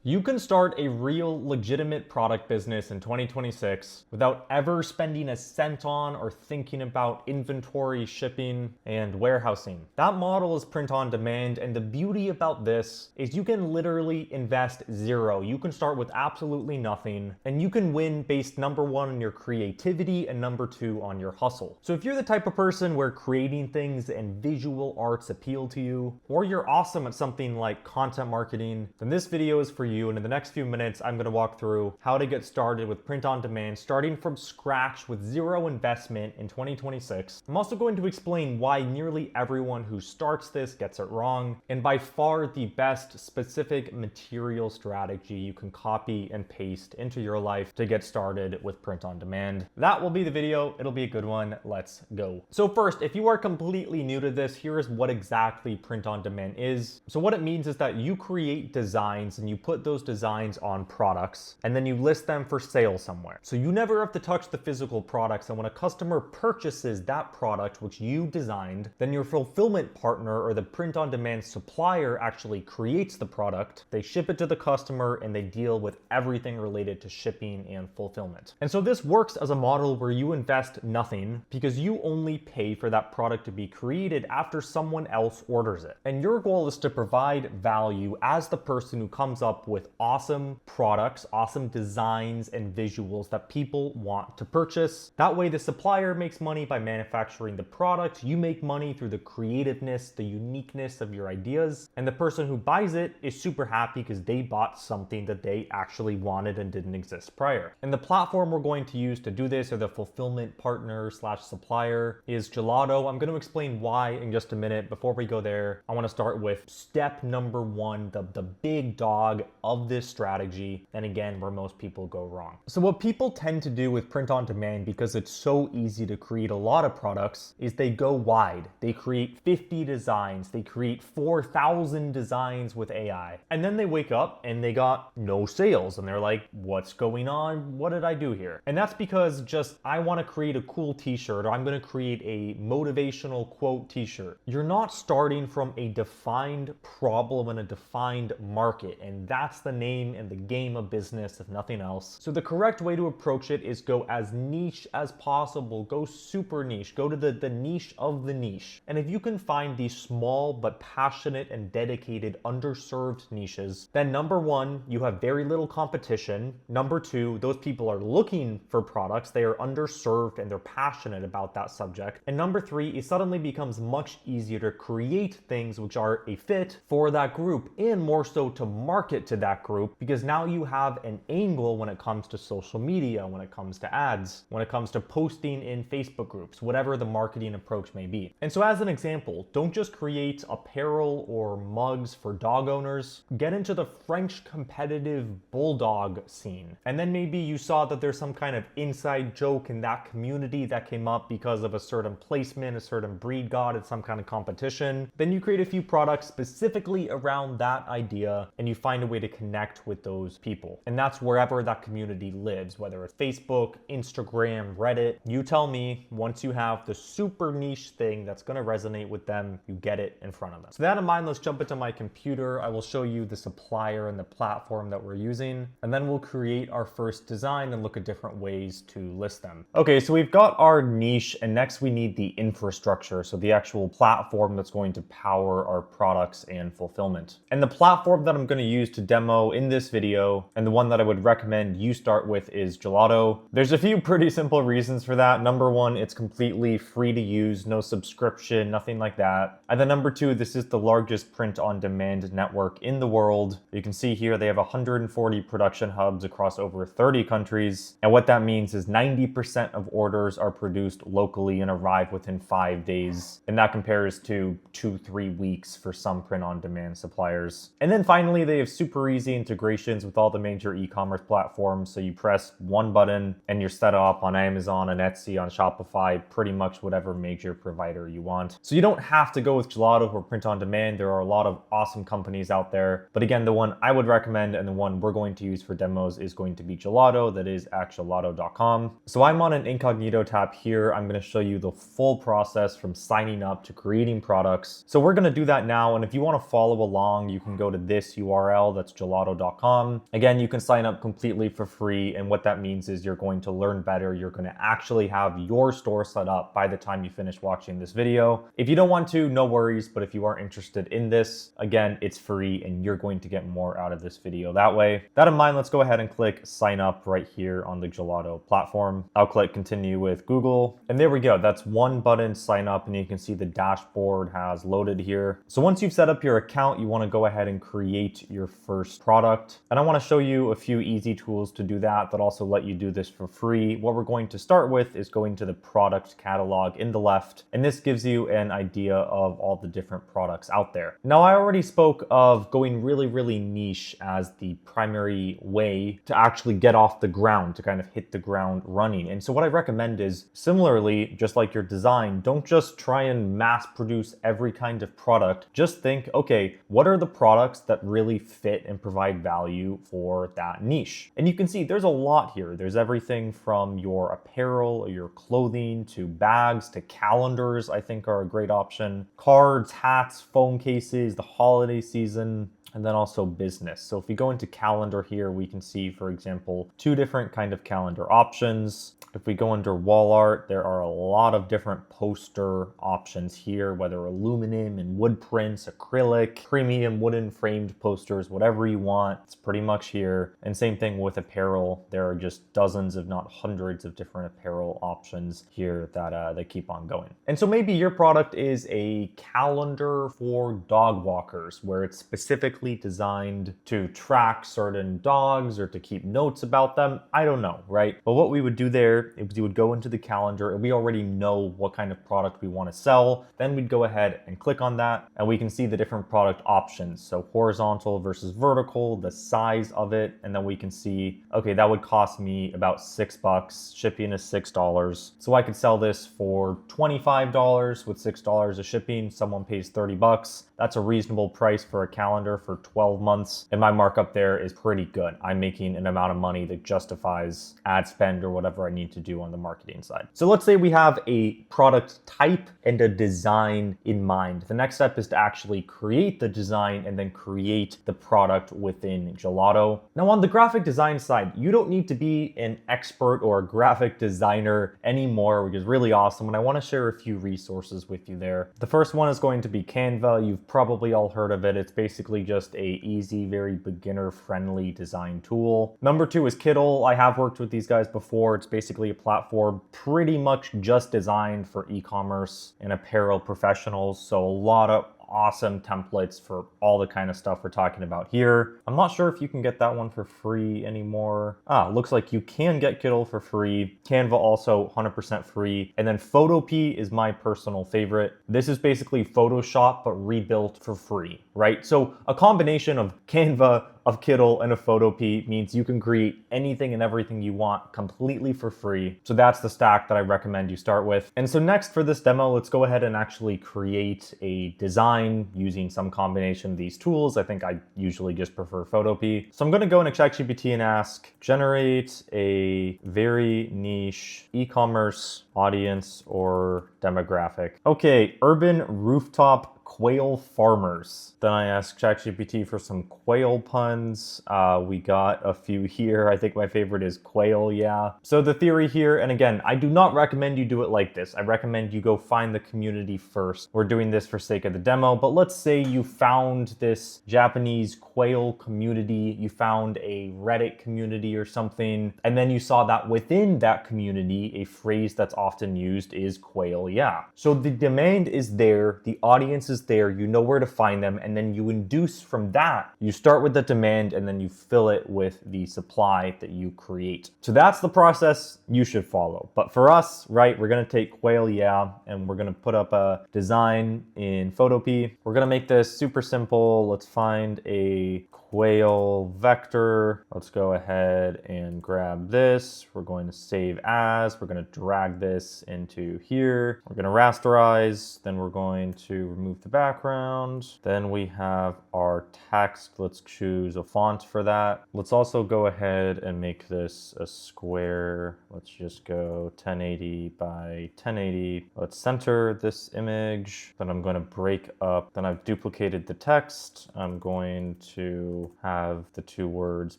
You can start a real legitimate product business in 2026 without ever spending a cent on or thinking about inventory, shipping, and warehousing. That model is print on demand, and the beauty about this is you can literally invest zero. You can start with absolutely nothing, and you can win based number one on your creativity and number two on your hustle. So if you're the type of person where creating things and visual arts appeal to you, or you're awesome at something like content marketing, then this video is for you. And in the next few minutes, I'm going to walk through how to get started with print on demand, starting from scratch with zero investment in 2026. I'm also going to explain why nearly everyone who starts this gets it wrong, and by far the best specific material strategy you can copy and paste into your life to get started with print on demand. That will be the video. It'll be a good one. Let's go. So first, if you are completely new to this, here is what exactly print on demand is. So what it means is that you create designs and you put those designs on products, and then you list them for sale somewhere. So you never have to touch the physical products, and when a customer purchases that product which you designed, then your fulfillment partner or the print on demand supplier actually creates the product, they ship it to the customer, and they deal with everything related to shipping and fulfillment. And so this works as a model where you invest nothing because you only pay for that product to be created after someone else orders it. And your goal is to provide value as the person who comes up with awesome products, awesome designs and visuals that people want to purchase. That way the supplier makes money by manufacturing the product, you make money through the creativeness, the uniqueness of your ideas, and the person who buys it is super happy because they bought something that they actually wanted and didn't exist prior. And the platform we're going to use to do this, or the fulfillment partner slash supplier, is Gelato. I'm going to explain why in just a minute. Before we go there, I want to start with step number one, the big dog of this strategy, and again, where most people go wrong. So what people tend to do with print on demand, because it's so easy to create a lot of products, is they go wide. They create 50 designs, they create 4,000 designs with AI, and then they wake up and they got no sales, and they're like, what's going on? What did I do here? And that's because I want to create a cool t-shirt, or I'm going to create a motivational quote t-shirt. You're not starting from a defined problem and a defined market, and that's the name and the game of business, if nothing else. So the correct way to approach it is go as niche as possible. Go super niche. Go to the niche of the niche. And if you can find these small but passionate and dedicated underserved niches, then number one, you have very little competition. Number two, those people are looking for products. They are underserved and they're passionate about that subject. And number three, it suddenly becomes much easier to create things which are a fit for that group, and more so to market to that group, because now you have an angle when it comes to social media, when it comes to ads, when it comes to posting in Facebook groups, whatever the marketing approach may be. And so as an example, don't just create apparel or mugs for dog owners. Get into the French competitive bulldog scene. And then maybe you saw that there's some kind of inside joke in that community that came up because of a certain placement, a certain breed got at some kind of competition. Then you create a few products specifically around that idea, and you find a way to connect with those people. And that's wherever that community lives, whether it's Facebook, Instagram, Reddit. You tell me, once you have the super niche thing that's going to resonate with them, you get it in front of them. So that in mind, let's jump into my computer. I will show you the supplier and the platform that we're using, and then we'll create our first design and look at different ways to list them. Okay, so we've got our niche, and next we need the infrastructure, so the actual platform that's going to power our products and fulfillment. And the platform that I'm going to use to demo in this video, and the one that I would recommend you start with, is Gelato. There's a few pretty simple reasons for that. Number one, it's completely free to use, no subscription, nothing like that. And then number two, this is the largest print on demand network in the world. You can see here they have 140 production hubs across over 30 countries. And what that means is 90% of orders are produced locally and arrive within 5 days. And that compares to 2-3 weeks for some print on demand suppliers. And then finally, they have super easy integrations with all the major e-commerce platforms. So you press one button and you're set up on Amazon, on Etsy, on Shopify, pretty much whatever major provider you want. So you don't have to go with Gelato for print on demand. There are a lot of awesome companies out there. But again, the one I would recommend and the one we're going to use for demos is going to be Gelato. That is at gelato.com. So I'm on an incognito tab here. I'm going to show you the full process from signing up to creating products. So we're going to do that now. And if you want to follow along, you can go to this URL that's gelato.com. Again, you can sign up completely for free, and what that means is you're going to learn better. You're going to actually have your store set up by the time you finish watching this video. If you don't want to, no worries, but if you are interested in this, again, it's free and you're going to get more out of this video that way. That in mind, let's go ahead and click sign up right here on the Gelato platform. I'll click continue with Google, and there we go. That's one button, sign up, and you can see the dashboard has loaded here. So once you've set up your account, you want to go ahead and create your first product. And I want to show you a few easy tools to do that also let you do this for free. What we're going to start with is going to the product catalog in the left, and this gives you an idea of all the different products out there. Now, I already spoke of going really niche as the primary way to actually get off the ground, to kind of hit the ground running. And so what I recommend is, similarly, just like your design, don't just try and mass produce every kind of product. Just think, okay, what are the products that really fit and provide value for that niche? And you can see there's a lot here. There's everything from your apparel or your clothing to bags to calendars, I think are a great option. Cards, hats, phone cases, the holiday season, and then also business. So if we go into calendar here, we can see, for example, two different kind of calendar options. If we go under wall art, there are a lot of different poster options here, whether aluminum and wood prints, acrylic, premium wooden framed posters, whatever you want, it's pretty much here. And same thing with apparel. There are just dozens, if not hundreds of different apparel options here that keep on going. And so maybe your product is a calendar for dog walkers, where it's specifically designed to track certain dogs or to keep notes about them. I don't know, right? But what we would do there is you would go into the calendar, and we already know what kind of product we want to sell. Then we'd go ahead and click on that, and we can see the different product options. So horizontal versus vertical, the size of it, and then we can see, okay, that would cost me about $6. Shipping is $6. So I could sell this for $25 with $6 of shipping. Someone pays $30. That's a reasonable price for a calendar for 12 months. And my markup there is pretty good. I'm making an amount of money that justifies ad spend or whatever I need to do on the marketing side. So let's say we have a product type and a design in mind. The next step is to actually create the design and then create the product within Gelato. Now, on the graphic design side, you don't need to be an expert or a graphic designer anymore, which is really awesome. And I want to share a few resources with you there. The first one is going to be Canva. You've probably all heard of it. It's basically just a easy, very beginner friendly design tool. Number two is Kittl. I have worked with these guys before. It's basically a platform pretty much just designed for e-commerce and apparel professionals. So a lot of awesome templates for all the kind of stuff we're talking about here. I'm not sure if you can get that one for free anymore. Looks like you can get Kittl for free. Canva also 100% free. And then Photopea is my personal favorite. This is basically Photoshop, but rebuilt for free, right? So a combination of Canva, of Kittl, and of Photopea means you can create anything and everything you want completely for free. So that's the stack that I recommend you start with. And so next for this demo, let's go ahead and actually create a design using some combination of these tools. I think I usually just prefer Photopea. So I'm gonna go into ChatGPT and ask, generate a very niche e-commerce audience or demographic. Okay, urban rooftop quail farmers. Then I asked ChatGPT for some quail puns. We got a few here. I think my favorite is quail, yeah. So the theory here, and again, I do not recommend you do it like this. I recommend you go find the community first. We're doing this for sake of the demo, but let's say you found this Japanese quail community, you found a Reddit community or something, and then you saw that within that community, a phrase that's often used is quail, yeah. So the demand is there, the audience is there, you know where to find them, and then you induce from that. You start with the demand and then you fill it with the supply that you create. So that's the process you should follow. But for us, right, we're gonna take quail, yeah, and we're gonna put up a design in Photopea. We're gonna make this super simple. Let's find a quail vector. Let's go ahead and grab this. We're going to save as. We're going to drag this into here. We're going to rasterize. Then we're going to remove the background. Then we have our text. Let's choose a font for that. Let's also go ahead and make this a square. Let's just go 1080 by 1080. Let's center this image. Then I'm going to break up. Then I've duplicated the text. I'm going to to have the two words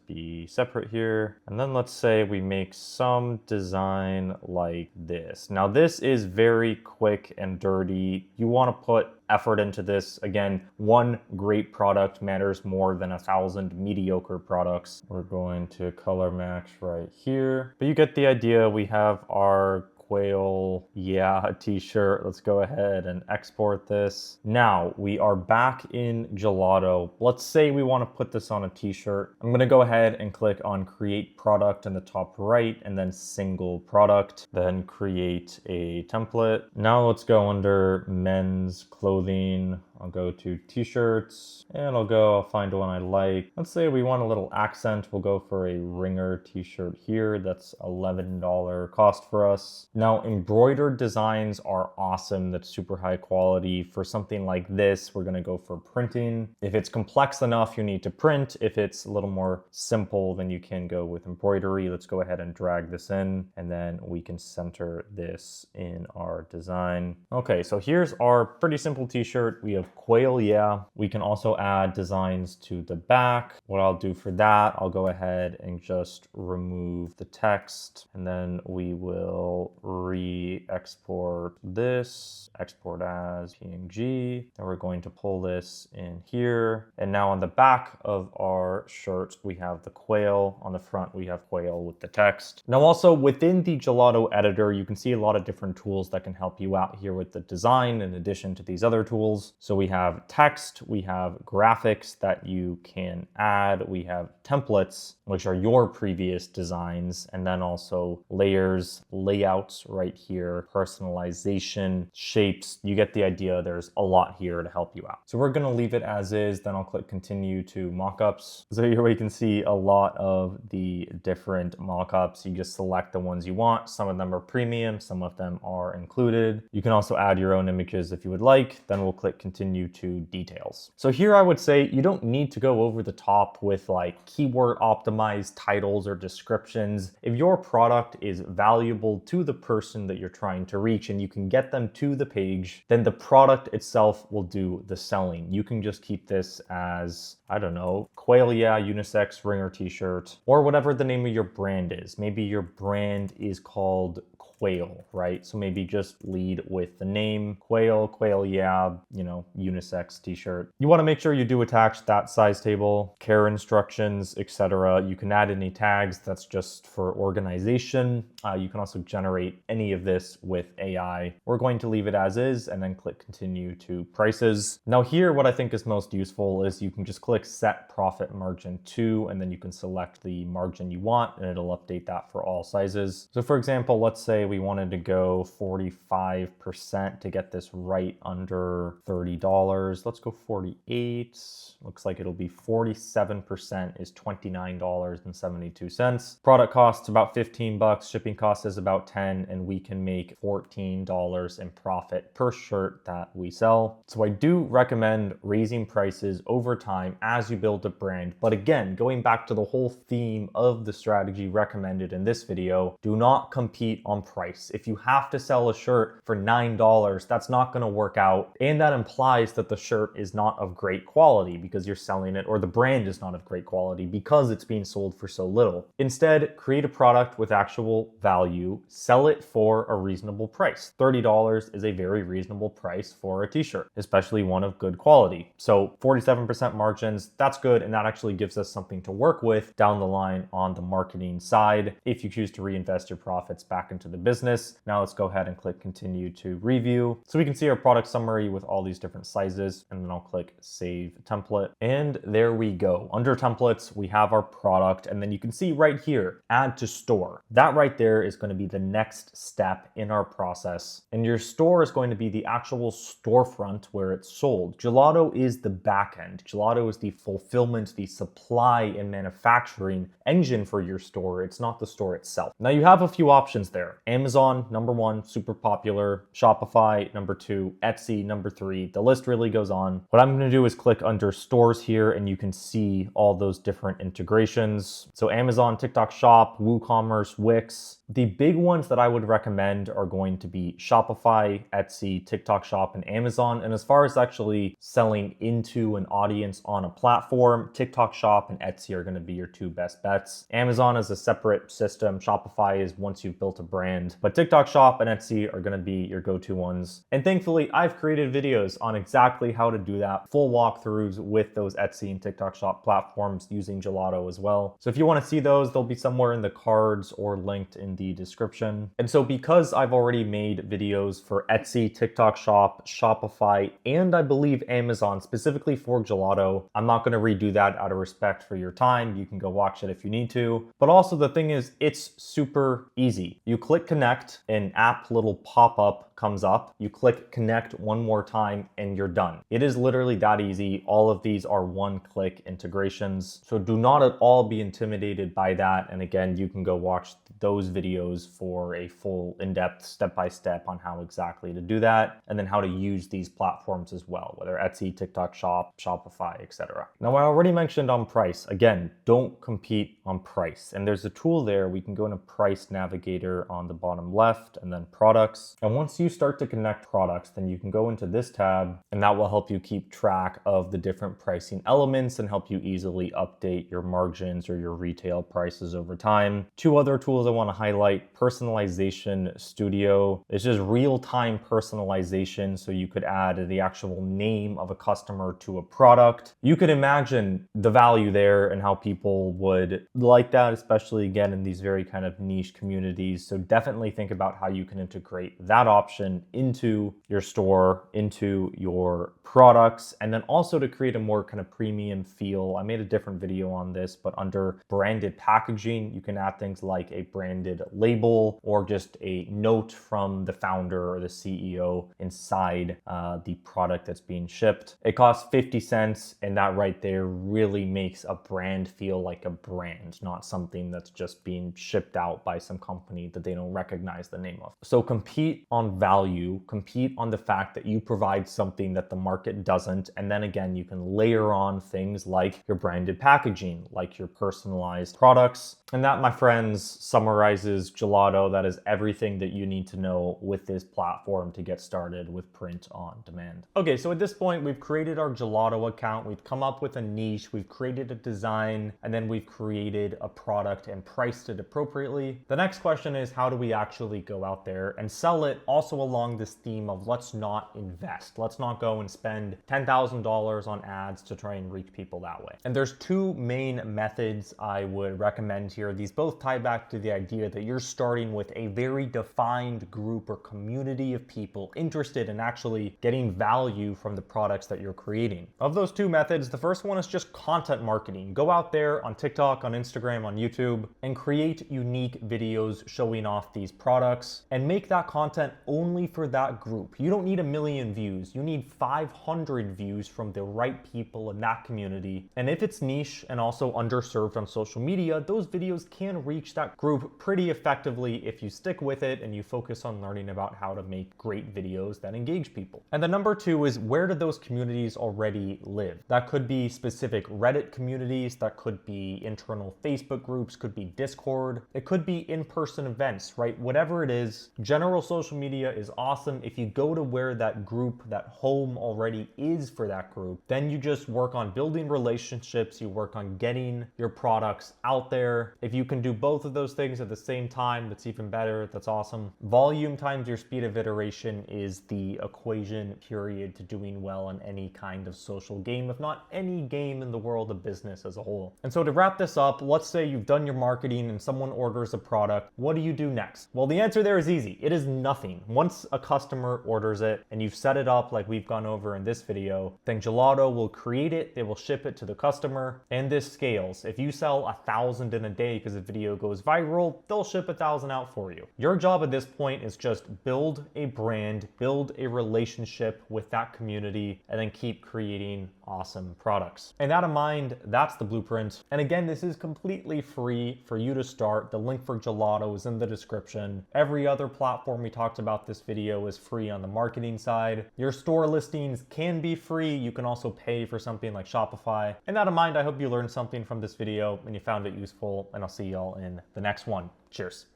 be separate here. And then let's say we make some design like this. Now this is very quick and dirty. You want to put effort into this. Again, one great product matters more than 1,000 mediocre products. We're going to color match right here. But you get the idea. We have our Quail, yeah, t-shirt. Let's go ahead and export this. Now we are back in Gelato. Let's say we want to put this on a t-shirt. I'm going to go ahead and click on create product in the top right and then single product, then create a template. Now let's go under men's clothing. I'll go to t-shirts and I'll find one I like. Let's say we want a little accent. We'll go for a ringer t-shirt here. That's $11 cost for us. Now embroidered designs are awesome. That's super high quality. For something like this, we're gonna go for printing. If it's complex enough, you need to print. If it's a little more simple, then you can go with embroidery. Let's go ahead and drag this in and then we can center this in our design. Okay, so here's our pretty simple t-shirt. We have Quail, yeah. We can also add designs to the back. What I'll do for that, I'll go ahead and just remove the text and then we will re-export this, export as PNG. And we're going to pull this in here. And now on the back of our shirt, we have the quail. On the front, we have quail with the text. Now also within the Gelato editor, you can see a lot of different tools that can help you out here with the design in addition to these other tools. So we have text, we have graphics that you can add, we have templates, which are your previous designs, and then also layers, layouts right here, personalization, shapes. You get the idea. There's a lot here to help you out. So we're gonna leave it as is, then I'll click continue to mockups. So here we can see a lot of the different mockups. You just select the ones you want. Some of them are premium, some of them are included. You can also add your own images if you would like. Then we'll click continue to details. So here I would say you don't need to go over the top with like keyword optimized titles or descriptions. If your product is valuable to the person that you're trying to reach and you can get them to the page, then the product itself will do the selling. You can just keep this as, I don't know, Quail Yeah unisex ringer t-shirt, or whatever the name of your brand is. Maybe your brand is called Quail, right? So maybe just lead with the name Quail, Quail Yeah, you know, unisex t-shirt. You want to make sure you do attach that size table, care instructions, etc. You can add any tags. That's just for organization. You can also generate any of this with AI. We're going to leave it as is and then click continue to prices. Now here, what I think is most useful is you can just click set profit margin to, and then you can select the margin you want and it'll update that for all sizes. So for example, let's say we wanted to go 45% to get this right under $30. Let's go 48. Looks like it'll be 47% is $29.72. Product costs about 15 bucks. Shipping cost is about 10, and we can make $14 in profit per shirt that we sell. So I do recommend raising prices over time as you build a brand. But again, going back to the whole theme of the strategy recommended in this video, do not compete on price. If you have to sell a shirt for $9, that's not going to work out. And that implies that the shirt is not of great quality because you're selling it, or the brand is not of great quality because it's being sold for so little. Instead, create a product with actual value, sell it for a reasonable price. $30 is a very reasonable price for a t-shirt, especially one of good quality. So 47% margins, that's good. And that actually gives us something to work with down the line on the marketing side if you choose to reinvest your profits back into the business. Now let's go ahead and click continue to review. So we can see our product summary with all these different sizes, and then I'll click save template. And there we go. Under templates, we have our product, and then you can see right here, add to store. That right there is going to be the next step in our process. And your store is going to be the actual storefront where it's sold. Gelato is the back end. Gelato is the fulfillment, the supply and manufacturing engine for your store. It's not the store itself. Now you have a few options there. Amazon, number one, super popular. Shopify, number two. Etsy, number three. The list list really goes on. What I'm going to do is click under stores here, and you can see all those different integrations. So Amazon, TikTok Shop, WooCommerce, Wix. The big ones that I would recommend are going to be Shopify, Etsy, TikTok Shop, and Amazon. And as far as actually selling into an audience on a platform, TikTok Shop and Etsy are going to be your two best bets. Amazon is a separate system. Shopify is once you've built a brand, but TikTok Shop and Etsy are going to be your go-to ones. And thankfully, I've created videos on exactly how to do that, full walkthroughs with those Etsy and TikTok Shop platforms using Gelato as well. So if you want to see those, they'll be somewhere in the cards or linked in the description. And so because I've already made videos for Etsy, TikTok Shop, Shopify, and I believe Amazon specifically for Gelato, I'm not going to redo that out of respect for your time. You can go watch it if you need to. But also the thing is, it's super easy. You click connect, an app little pop-up comes up. You click connect one more time and you're done. It is literally that easy. All of these are one-click integrations. So do not at all be intimidated by that. And again, you can go watch those videos for a full in-depth step-by-step on how exactly to do that, and then how to use these platforms as well, whether Etsy, TikTok Shop, Shopify, etc. Now, I already mentioned on price. Again, don't compete on price. And there's a tool there. We can go into Price Navigator on the bottom left and then Products. And once you start to connect products, then you can go into this tab, and that will help you keep track of the different pricing elements and help you easily update your margins or your retail prices over time. Two other tools I want to highlight: Personalization Studio. It's just real-time personalization, so you could add the actual name of a customer to a product. You could imagine the value there and how people would like that, especially again in these very kind of niche communities. So definitely think about how you can integrate that option into your store, into your products, and then also to create a more kind of premium feel. I made a different video on this, but under branded packaging, you can add things like a branded label or just a note from the founder or the CEO inside the product that's being shipped. It costs 50 cents, and that right there really makes a brand feel like a brand, not something that's just being shipped out by some company that they don't recognize the name of. So compete on value, compete on the fact that you provide something that the market doesn't, and then again, you can layer on things like your branded packaging, like your personalized products. And that, my friends, summarizes Gelato. That is everything that you need to know with this platform to get started with print on demand. Okay, so at this point, we've created our Gelato account. We've come up with a niche, we've created a design, and then we've created a product and priced it appropriately. The next question is, how do we actually go out there and sell it, also along this theme of let's not invest. Let's not go and spend $10,000 on ads to try and reach people that way. And there's two main methods I would recommend here. These both tie back to the idea that you're starting with a very defined group or community of people interested in actually getting value from the products that you're creating. Of those two methods, the first one is just content marketing. Go out there on TikTok, on Instagram, on YouTube, and create unique videos showing off these products and make that content only for that group. You don't need 1 million views. You need 500 views from the right people in that community. And if it's niche and also underserved on social media, those videos can reach that group pretty effectively if you stick with it and you focus on learning about how to make great videos that engage people. And the number two is, where do those communities already live? That could be specific Reddit communities, that could be internal Facebook groups, could be Discord, it could be in-person events, right? Whatever it is, general social media is awesome. If you go to where that group, that home already is for that group, then you just work on building relationships, you work on getting your products out there. If you can do both of those things at the same time, that's even better. That's awesome. Volume times your speed of iteration is the equation, period, to doing well in any kind of social game, if not any game in the world of business as a whole. And so to wrap this up, let's say you've done your marketing and someone orders a product. What do you do next? Well, the answer there is easy. It is nothing. Once a customer orders it and you've set it up like we've gone over in this video, then Gelato will create it, they will ship it to the customer, and this scales. If you sell 1,000 in a day because the video goes viral, they'll ship 1,000 out for you. Your job at this point is just build a brand, build a relationship with that community, and then keep creating awesome products. And that in mind, that's the blueprint. And again, this is completely free for you to start. The link for Gelato is in the description. Every other platform we talked about this this video is free on the marketing side. Your store listings can be free. You can also pay for something like Shopify. And that in mind, I hope you learned something from this video and you found it useful, and I'll see y'all in the next one. Cheers.